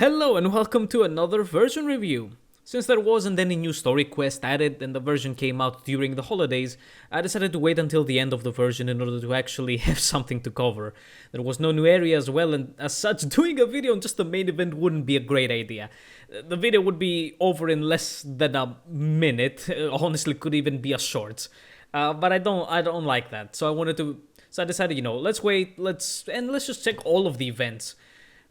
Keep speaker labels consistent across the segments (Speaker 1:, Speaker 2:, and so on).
Speaker 1: Hello and welcome to another version review. Since there wasn't any new story quest added and the version came out during the holidays, I decided to wait until the end of the version in order to actually have something to cover. There was no new area as well, and as such, doing a video on just the main event wouldn't be a great idea. The video would be over in less than a minute, honestly could even be a short. But I don't like that, so I decided, let's wait, let's just check all of the events,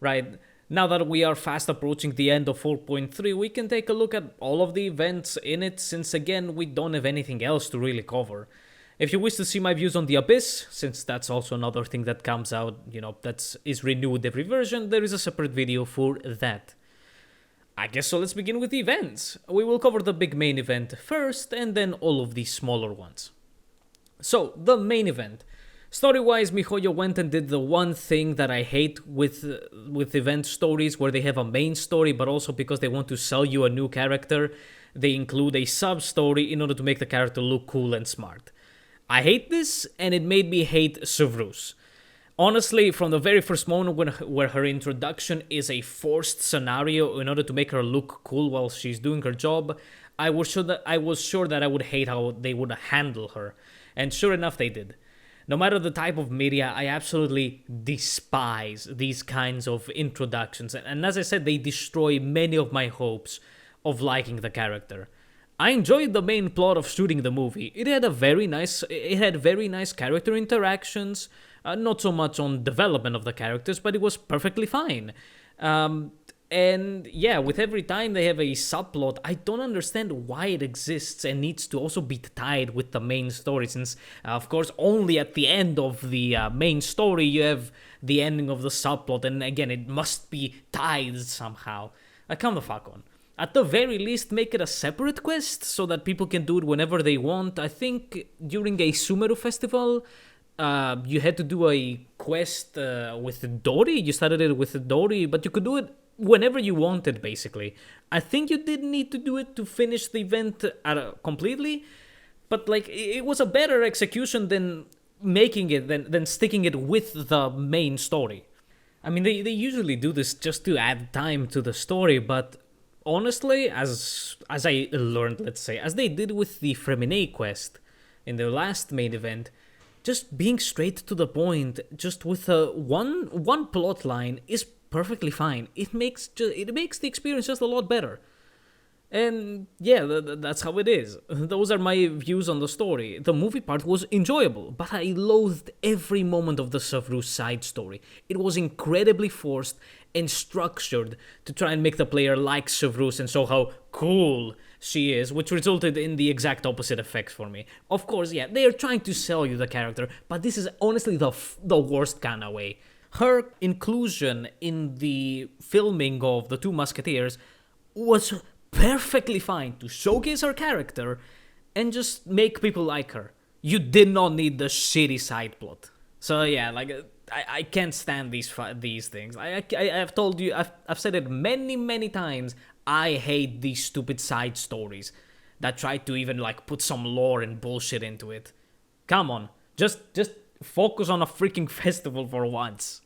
Speaker 1: right? Now that we are fast approaching the end of 4.3, we can take a look at all of the events in it, since again, we don't have anything else to really cover. If you wish to see my views on the Abyss, since that's also another thing that comes out, that is renewed every version, there is a separate video for that. I guess so, let's begin with the events. We will cover the big main event first, and then all of the smaller ones. So, the main event. Story-wise, mihoyo went and did the one thing that I hate with event stories, where they have a main story, but also because they want to sell you a new character, they include a sub-story in order to make the character look cool and smart. I hate this, and it made me hate Sevrus. Honestly, from the very first moment where her introduction is a forced scenario in order to make her look cool while she's doing her job, I was sure that I would hate how they would handle her. And sure enough, they did. No matter the type of media, I absolutely despise these kinds of introductions. And as I said, they destroy many of my hopes of liking the character. I enjoyed the main plot of shooting the movie. It had very nice character interactions. Not so much on development of the characters, but it was perfectly fine. And yeah, with every time they have a subplot, I don't understand why it exists and needs to also be tied with the main story, since, of course, only at the end of the main story you have the ending of the subplot, and again, it must be tied somehow. Come the fuck on. At the very least, make it a separate quest so that people can do it whenever they want. I think during a Sumeru festival, you had to do a quest with Dori. You started it with Dori, but you could do it whenever you wanted, basically. I think you didn't need to do it to finish the event completely, but like it was a better execution than making it than sticking it with the main story. I mean, they usually do this just to add time to the story, but honestly, as I learned, let's say, as they did with the Fremine quest in the last main event, just being straight to the point, just with one plot line is perfectly fine. It makes the experience just a lot better. And yeah, that's how it is. Those are my views on the story. The movie part was enjoyable, but I loathed every moment of the Sevrus side story. It was incredibly forced and structured to try and make the player like Sevrus and show how cool she is, which resulted in the exact opposite effect for me. Of course, yeah, they are trying to sell you the character, but this is honestly the worst kind of way. Her inclusion in the filming of The Two Musketeers was perfectly fine to showcase her character and just make people like her. You did not need the shitty side plot. So yeah, like I can't stand these things. I've told you, I've said it many times. I hate these stupid side stories that try to even like put some lore and bullshit into it. Come on, just focus on a freaking festival for once.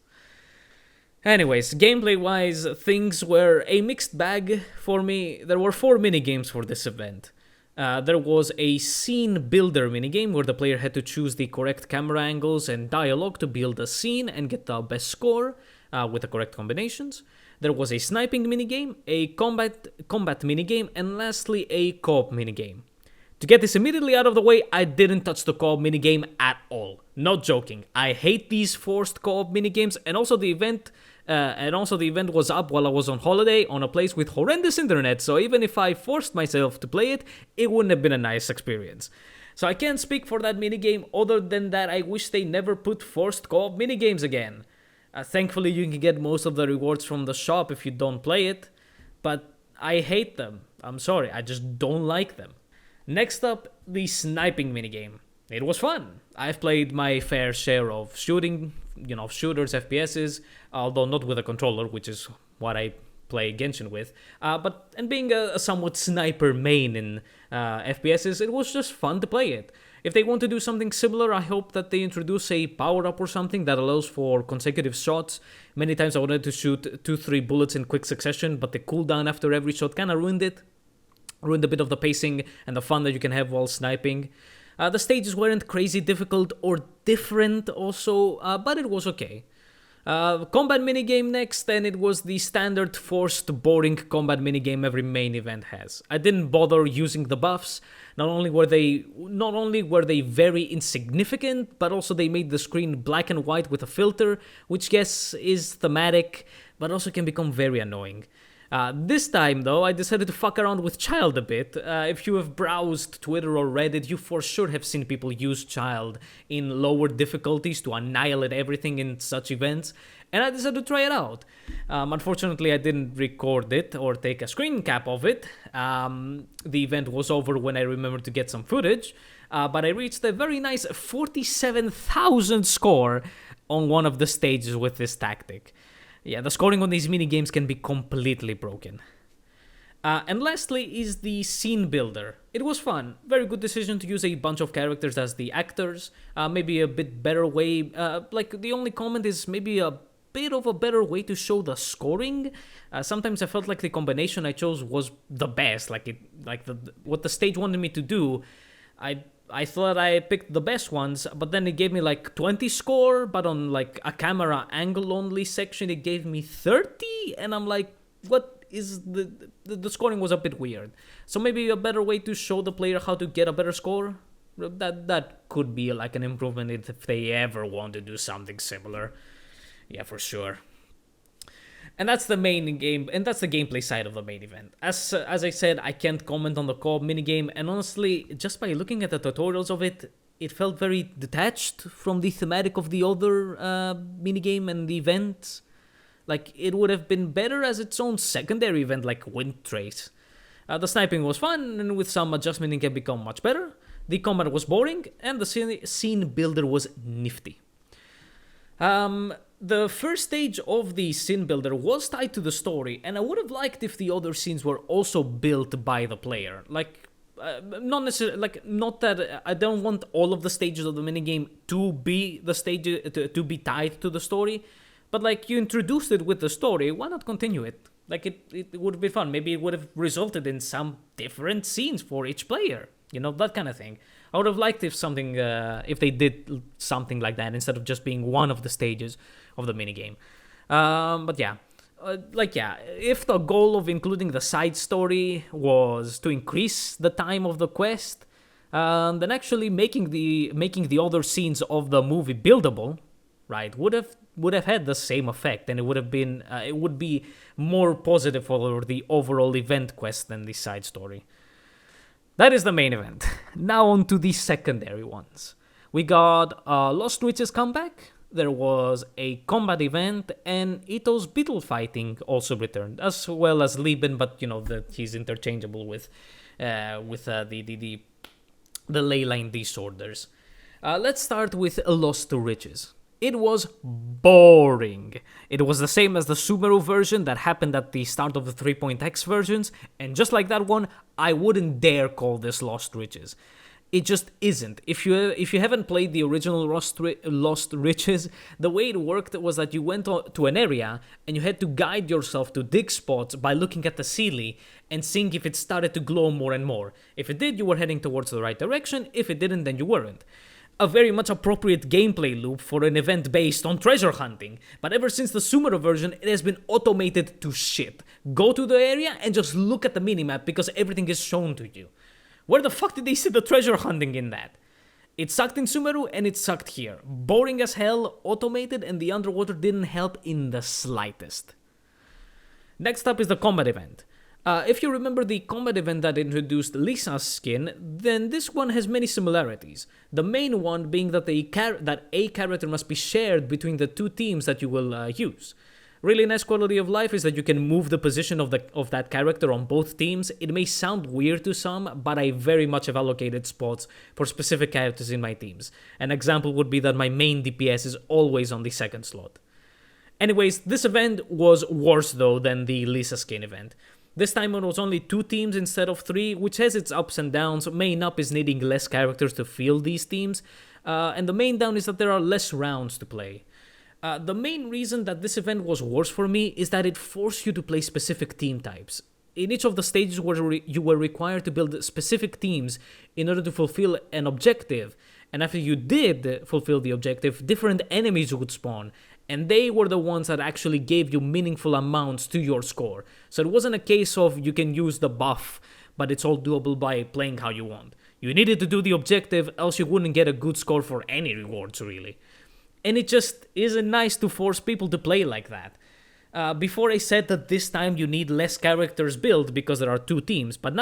Speaker 1: Anyways, gameplay-wise, things were a mixed bag for me. There were 4 minigames for this event. There was a scene builder minigame where the player had to choose the correct camera angles and dialogue to build a scene and get the best score with the correct combinations. There was a sniping minigame, a combat minigame, and lastly, a co-op minigame. To get this immediately out of the way, I didn't touch the co-op minigame at all. Not joking. I hate these forced co-op minigames, and also the event was up while I was on holiday on a place with horrendous internet, so even if I forced myself to play it, it wouldn't have been a nice experience. So I can't speak for that minigame, other than that I wish they never put forced co-op minigames again. Thankfully, you can get most of the rewards from the shop if you don't play it, but I hate them. I'm sorry, I just don't like them. Next up, the sniping minigame. It was fun. I've played my fair share of shooters, FPSs, although not with a controller, which is what I play Genshin with. And being a somewhat sniper main in FPSs, it was just fun to play it. If they want to do something similar, I hope that they introduce a power-up or something that allows for consecutive shots. Many times I wanted to shoot 2-3 bullets in quick succession, but the cooldown after every shot kind of ruined it. Ruined a bit of the pacing and the fun that you can have while sniping. The stages weren't crazy difficult or different also, but it was okay. Combat minigame next, and it was the standard forced boring combat minigame every main event has. I didn't bother using the buffs. Not only were they very insignificant, but also they made the screen black and white with a filter, which yes is thematic, but also can become very annoying. This time, though, I decided to fuck around with Child a bit. If you have browsed Twitter or Reddit, you for sure have seen people use Child in lower difficulties to annihilate everything in such events, and I decided to try it out. Unfortunately, I didn't record it or take a screen cap of it. The event was over when I remembered to get some footage, but I reached a very nice 47,000 score on one of the stages with this tactic. Yeah, the scoring on these minigames can be completely broken. And lastly is the scene builder. It was fun. Very good decision to use a bunch of characters as the actors. Maybe a bit better way. The only comment is maybe a bit of a better way to show the scoring. Sometimes I felt like the combination I chose was the best. What the stage wanted me to do, I thought I picked the best ones, but then it gave me 20 score, but on a camera angle only section it gave me 30, and I'm like, what is the scoring was a bit weird. So maybe a better way to show the player how to get a better score. That could be an improvement if they ever want to do something similar. Yeah, for sure. And that's the main game, and that's the gameplay side of the main event. As I said, I can't comment on the co-op minigame, and honestly, just by looking at the tutorials of it, it felt very detached from the thematic of the other minigame and the event. It would have been better as its own secondary event like Wind Trace. The sniping was fun, and with some adjustment it can become much better. The combat was boring, and the scene builder was nifty. The first stage of the scene builder was tied to the story, and I would have liked if the other scenes were also built by the player. Not necessarily, not that I don't want all of the stages of the minigame to be the stage to be tied to the story, but you introduced it with the story, why not continue it? It would have been fun. Maybe it would have resulted in some different scenes for each player. That kind of thing. I would have liked if they did something like that instead of just being one of the stages of the minigame. But yeah. If the goal of including the side story was to increase the time of the quest, then actually making the other scenes of the movie buildable, right, would have had the same effect, and it would be more positive for the overall event quest than the side story. That is the main event. Now on to the secondary ones. We got Lost Witch's comeback. There was a combat event, and Ito's beetle fighting also returned, as well as Lieben, but he's interchangeable with the ley line disorders. Let's start with Lost to Riches. It was boring. It was the same as the Sumeru version that happened at the start of the 3.x versions, and just like that one, I wouldn't dare call this Lost Riches. It just isn't. If you haven't played the original Lost Riches, the way it worked was that you went to an area and you had to guide yourself to dig spots by looking at the ceiling and seeing if it started to glow more and more. If it did, you were heading towards the right direction. If it didn't, then you weren't. A very much appropriate gameplay loop for an event based on treasure hunting, but ever since the Sumeru version, it has been automated to shit. Go to the area and just look at the minimap because everything is shown to you. Where the fuck did they see the treasure hunting in that? It sucked in Sumeru and it sucked here. Boring as hell, automated, and the underwater didn't help in the slightest. Next up is the combat event. If you remember the combat event that introduced Lisa's skin, then this one has many similarities. The main one being that a character must be shared between the two teams that you will use. Really nice quality of life is that you can move the position of that character on both teams. It may sound weird to some, but I very much have allocated spots for specific characters in my teams. An example would be that my main DPS is always on the second slot. Anyways, this event was worse though than the Lisa skin event. This time it was only 2 teams instead of 3, which has its ups and downs. Main up is needing less characters to fill these teams, and the main down is that there are less rounds to play. The main reason that this event was worse for me is that it forced you to play specific team types. In each of the stages where you were required to build specific teams in order to fulfill an objective, and after you did fulfill the objective, different enemies would spawn, and they were the ones that actually gave you meaningful amounts to your score. So it wasn't a case of you can use the buff, but it's all doable by playing how you want. You needed to do the objective, else you wouldn't get a good score for any rewards, really. And it just isn't nice to force people to play like that. Before I said that this time you need less characters built because there are 2 teams, but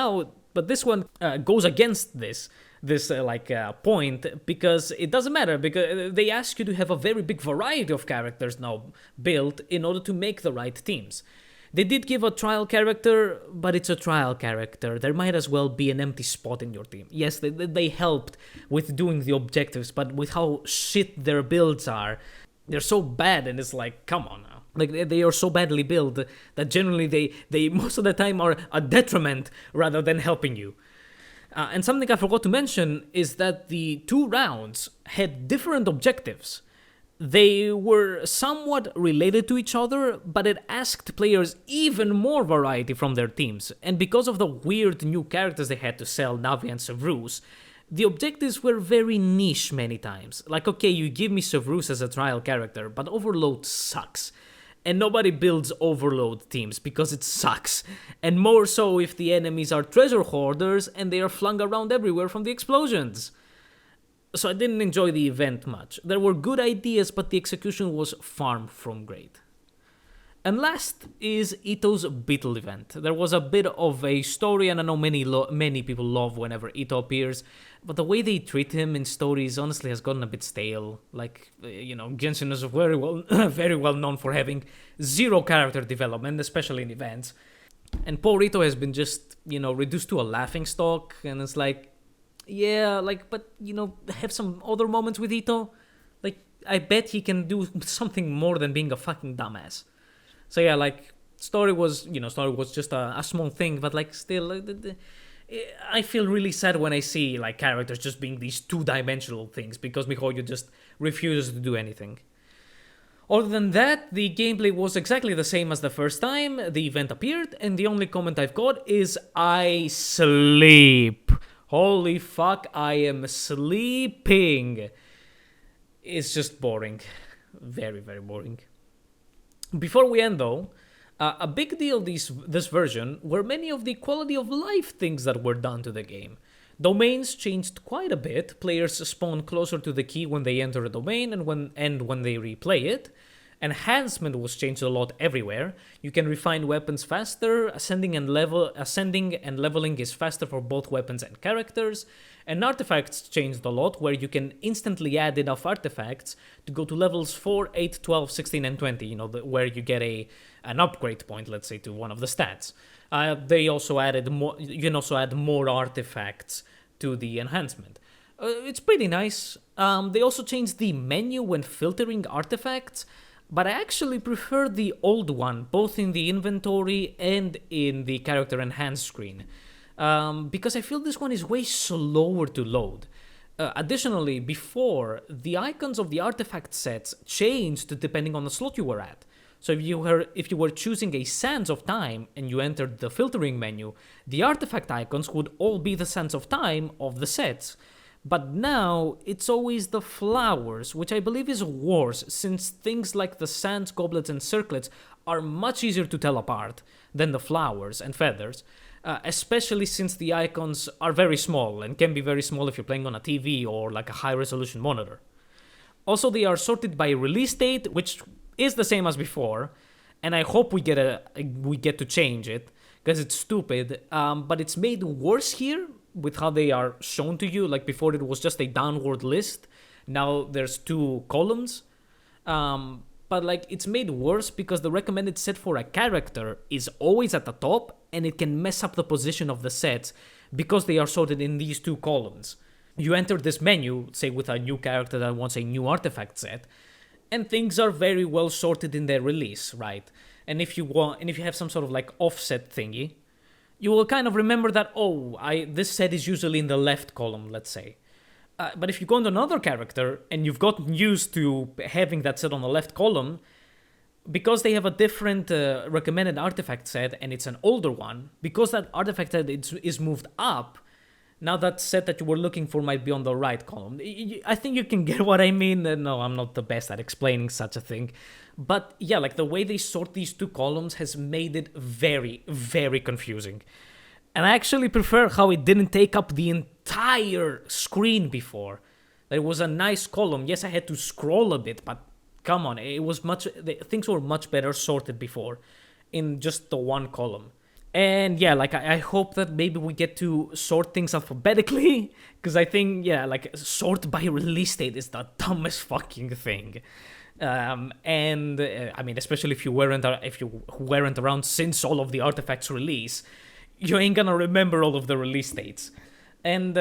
Speaker 1: this one goes against this point, because it doesn't matter, because they ask you to have a very big variety of characters now built in order to make the right teams. They did give a trial character, but it's a trial character. There might as well be an empty spot in your team. Yes, they helped with doing the objectives, but with how shit their builds are, they're so bad, and it's like, come on now. Like, they are so badly built that generally they most of the time are a detriment rather than helping you. And something I forgot to mention is that the 2 rounds had different objectives. They were somewhat related to each other, but it asked players even more variety from their teams. And because of the weird new characters they had to sell, Navi and Sevrus, the objectives were very niche many times. Like, okay, you give me Sevrus as a trial character, but Overload sucks. And nobody builds Overload teams because it sucks. And more so if the enemies are treasure hoarders and they are flung around everywhere from the explosions. So I didn't enjoy the event much. There were good ideas, but the execution was far from great. And last is Ito's Beetle event. There was a bit of a story, and I know many people love whenever Ito appears, but the way they treat him in stories honestly has gotten a bit stale. Like, Genshin is very well known for having 0 character development, especially in events. And poor Ito has been just, reduced to a laughingstock, and it's like, yeah, but, have some other moments with Ito. Like, I bet he can do something more than being a fucking dumbass. So yeah, story was just a small thing, but still, I feel really sad when I see characters just being these 2-dimensional things because mihoyo just refuses to do anything. Other than that, the gameplay was exactly the same as the first time the event appeared, and the only comment I've got is I sleep. Holy fuck, I am sleeping. It's just boring. Very, very boring. Before we end though, a big deal this version were many of the quality of life things that were done to the game. Domains changed quite a bit. Players spawn closer to the key when they enter a domain and when they replay it. Enhancement was changed a lot everywhere. You can refine weapons faster, ascending and leveling is faster for both weapons and characters, and artifacts changed a lot, where you can instantly add enough artifacts to go to levels 4, 8, 12, 16, and 20, where you get an upgrade point, let's say, to one of the stats. They also added more. You can also add more artifacts to the enhancement. It's pretty nice. They also changed the menu when filtering artifacts, but I actually prefer the old one, both in the inventory and in the character enhanced screen, because I feel this one is way slower to load. Additionally, before, the icons of the artifact sets changed depending on the slot you were at. So if you were choosing a Sands of Time and you entered the filtering menu, the artifact icons would all be the Sands of Time of the sets. But now, it's always the flowers, which I believe is worse, since things like the sands, goblets, and circlets are much easier to tell apart than the flowers and feathers, especially since the icons are very small, and can be very small if you're playing on a TV or a high-resolution monitor. Also, they are sorted by release date, which is the same as before, and I hope we get to change it, because it's stupid, but it's made worse here with how they are shown to you. Before, it was just a downward list. Now there's 2 columns. But it's made worse because the recommended set for a character is always at the top, and it can mess up the position of the sets because they are sorted in these 2 columns. You enter this menu, say with a new character that wants a new artifact set, and things are very well sorted in their release, right? And if you have some sort of offset thingy, you will kind of remember that, oh, this set is usually in the left column, let's say. But if you go into another character and you've gotten used to having that set on the left column, because they have a different recommended artifact set and it's an older one, because that artifact set is moved up, now that set that you were looking for might be on the right column. I think you can get what I mean. No, I'm not the best at explaining such a thing. But yeah, like the way they sort these two columns has made it very, very confusing. And I actually prefer how it didn't take up the entire screen before. It was a nice column. Yes, I had to scroll a bit, but come on, things were much better sorted before in just the one column. And yeah, like I hope that maybe we get to sort things alphabetically, because I think, yeah, like sort by release date is the dumbest fucking thing. I mean, especially if you weren't around since all of the artifacts release, you ain't gonna remember all of the release dates. And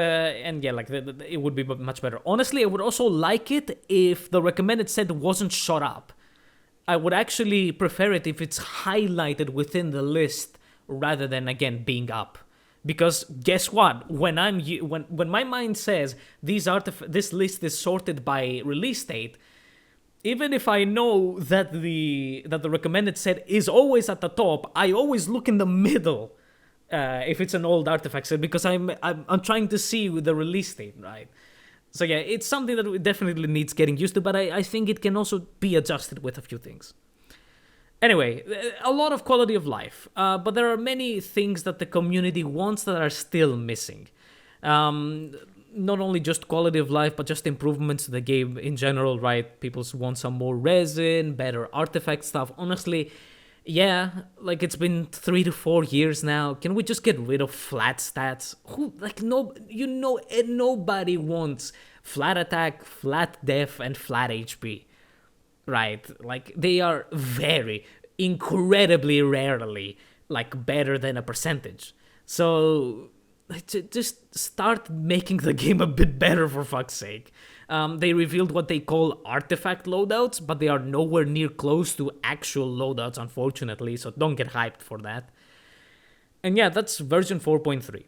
Speaker 1: yeah, like it would be much better. Honestly, I would also like it if the recommended set wasn't shot up. I would actually prefer it if it's highlighted within the list rather than, again, being up. Because guess what? When my mind says this list is sorted by release date, even if I know that the recommended set is always at the top, I always look in the middle if it's an old artifact set, because I'm trying to see the release date, right? So yeah, it's something that definitely needs getting used to, but I think it can also be adjusted with a few things. Anyway, a lot of quality of life, but there are many things that the community wants that are still missing. Not only just quality of life, but just improvements to the game in general, right? People want some more resin, better artifact stuff. Honestly, yeah, like it's been 3 to 4 years now. Can we just get rid of flat stats? Nobody wants flat attack, flat def, and flat HP. Right, like they are very, incredibly rarely like better than a percentage. So just start making the game a bit better, for fuck's sake. They revealed what they call artifact loadouts, but they are nowhere near close to actual loadouts, unfortunately, so don't get hyped for that. And yeah, that's version 4.3.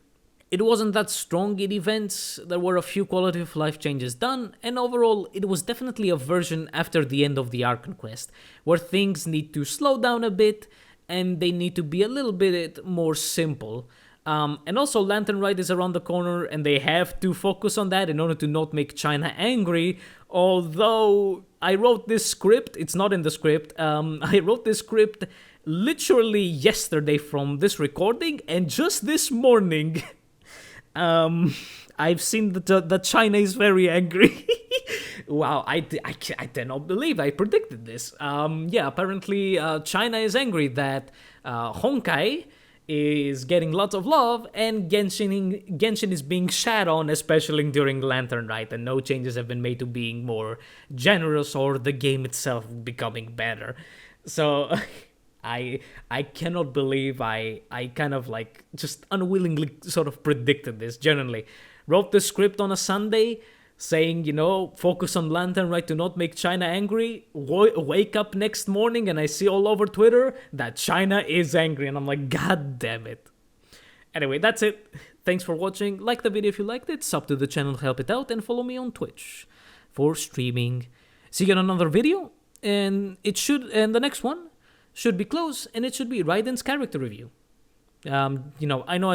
Speaker 1: It wasn't that strong in events, there were a few quality of life changes done, and overall it was definitely a version after the end of the Archon Quest, where things need to slow down a bit, and they need to be a little bit more simple. And also Lantern Rite is around the corner, and they have to focus on that in order to not make China angry, although I wrote this script, it's not in the script, I wrote this script literally yesterday from this recording, and just this morning... I've seen that China is very angry. Wow, I cannot believe I predicted this. Yeah, apparently China is angry that Honkai is getting lots of love and Genshin is being shat on, especially during Lantern Rite, and no changes have been made to being more generous or the game itself becoming better. So... I cannot believe I kind of like just unwillingly sort of predicted this, genuinely. Wrote the script on a Sunday saying, focus on Lantern Rite to not make China angry. Wake up next morning and I see all over Twitter that China is angry, and I'm like, God damn it. Anyway, that's it. Thanks for watching. Like the video if you liked it, sub to the channel to help it out, and follow me on Twitch for streaming. See you in another video, and the next one should be close, and it should be Raiden's character review. I know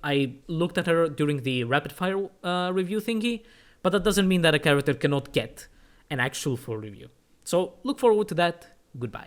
Speaker 1: I looked at her during the rapid fire review thingy, but that doesn't mean that a character cannot get an actual full review. So look forward to that. Goodbye.